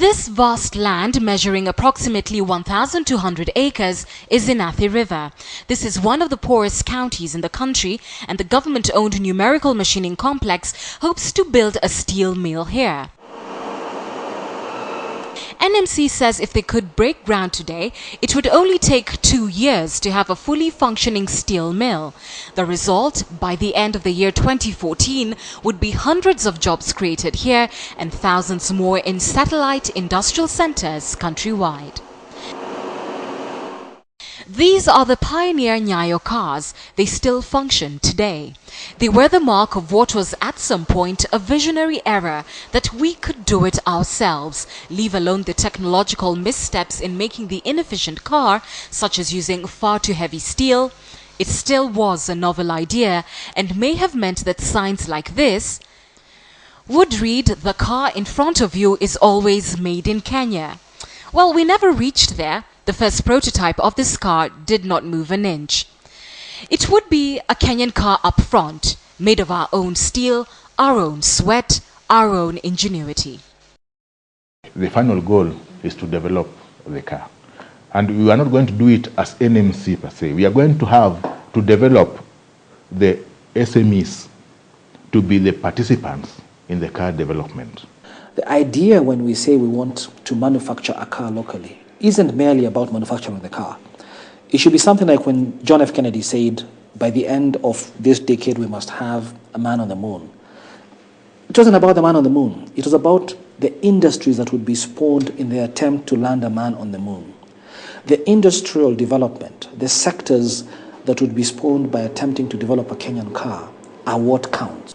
This vast land, measuring approximately 1,200 acres, is in Athi River. This is one of the poorest counties in the country, and the government-owned numerical machining complex hopes to build a steel mill here. NMC says if they could break ground today, it would only take 2 years to have a fully functioning steel mill. The result, by the end of the year 2014, would be hundreds of jobs created here and thousands more in satellite industrial centers countrywide. These are the pioneer Nyayo cars. They still function today. They were the mark of what was at some point a visionary era, that we could do it ourselves, leave alone the technological missteps in making the inefficient car, such as using far too heavy steel. It still was a novel idea and may have meant that signs like this would read, "The car in front of you is always made in Kenya." Well, we never reached there. The first prototype of this car did not move an inch. It would be a Kenyan car up front, made of our own steel, our own sweat, our own ingenuity. The final goal is to develop the car. And we are not going to do it as NMC per se. We are going to have to develop the SMEs to be the participants in the car development. The idea when we say we want to manufacture a car locally isn't merely about manufacturing the car. It should be something like when John F. Kennedy said, by the end of this decade, we must have a man on the moon. It wasn't about the man on the moon. It was about the industries that would be spawned in the attempt to land a man on the moon. The industrial development, the sectors that would be spawned by attempting to develop a Kenyan car are what counts.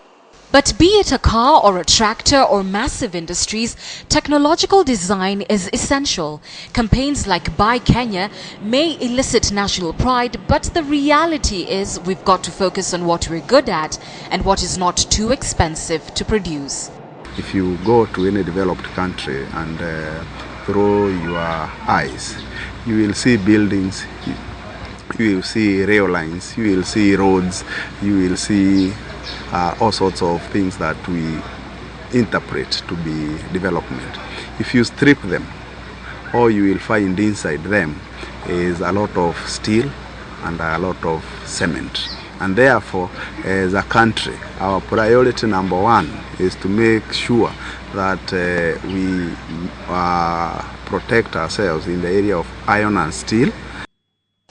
But be it a car or a tractor or massive industries, technological design is essential. Campaigns like Buy Kenya may elicit national pride, but the reality is we've got to focus on what we're good at and what is not too expensive to produce. If you go to any developed country and through your eyes, you will see buildings, you will see rail lines, you will see roads, you will see all sorts of things that we interpret to be development. If you strip them, all you will find inside them is a lot of steel and a lot of cement. And therefore, as a country, our priority number one is to make sure that we protect ourselves in the area of iron and steel.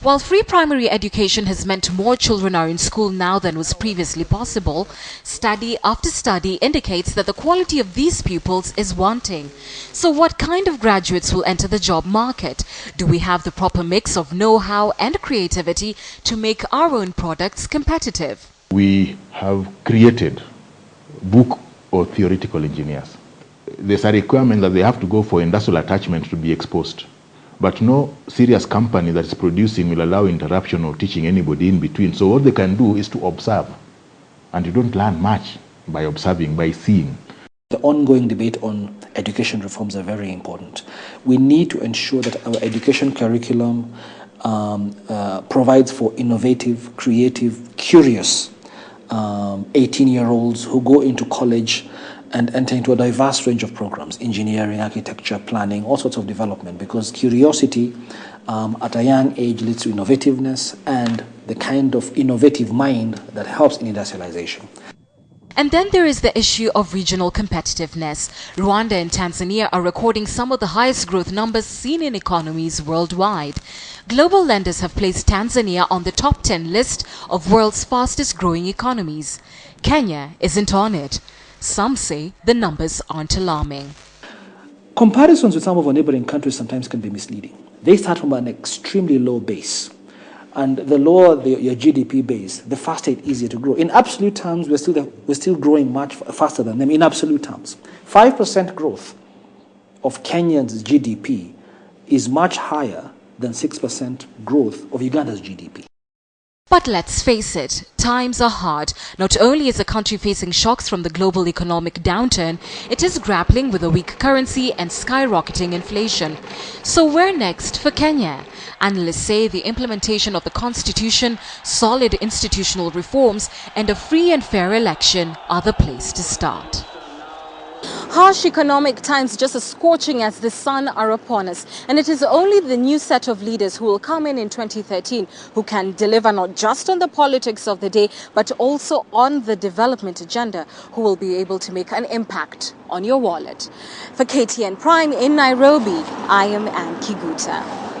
While free primary education has meant more children are in school now than was previously possible, study after study indicates that the quality of these pupils is wanting. So what kind of graduates will enter the job market? Do we have the proper mix of know-how and creativity to make our own products competitive? We have created book or theoretical engineers. There's a requirement that they have to go for industrial attachment to be exposed. But no serious company that is producing will allow interruption or teaching anybody in between. So what they can do is to observe. And you don't learn much by observing, by seeing. The ongoing debate on education reforms are very important. We need to ensure that our education curriculum provides for innovative, creative, curious 18-year-olds who go into college and enter into a diverse range of programs, engineering, architecture, planning, all sorts of development, because curiosity at a young age leads to innovativeness and the kind of innovative mind that helps in industrialization. And then there is the issue of regional competitiveness. Rwanda and Tanzania are recording some of the highest growth numbers seen in economies worldwide. Global lenders have placed Tanzania on the top 10 list of world's fastest growing economies. Kenya isn't on it. Some say the numbers aren't alarming. Comparisons with some of our neighboring countries sometimes can be misleading. They start from an extremely low base. And the lower your GDP base, the faster it's easier to grow. In absolute terms, we're still growing much faster than them in absolute terms. 5% growth of Kenya's GDP is much higher than 6% growth of Uganda's GDP. But let's face it, times are hard. Not only is the country facing shocks from the global economic downturn, it is grappling with a weak currency and skyrocketing inflation. So where next for Kenya? Analysts say the implementation of the constitution, solid institutional reforms, and a free and fair election are the place to start. Harsh economic times just as scorching as the sun are upon us. And it is only the new set of leaders who will come in 2013 who can deliver not just on the politics of the day, but also on the development agenda, who will be able to make an impact on your wallet. For KTN Prime in Nairobi, I am Anne Kiguta.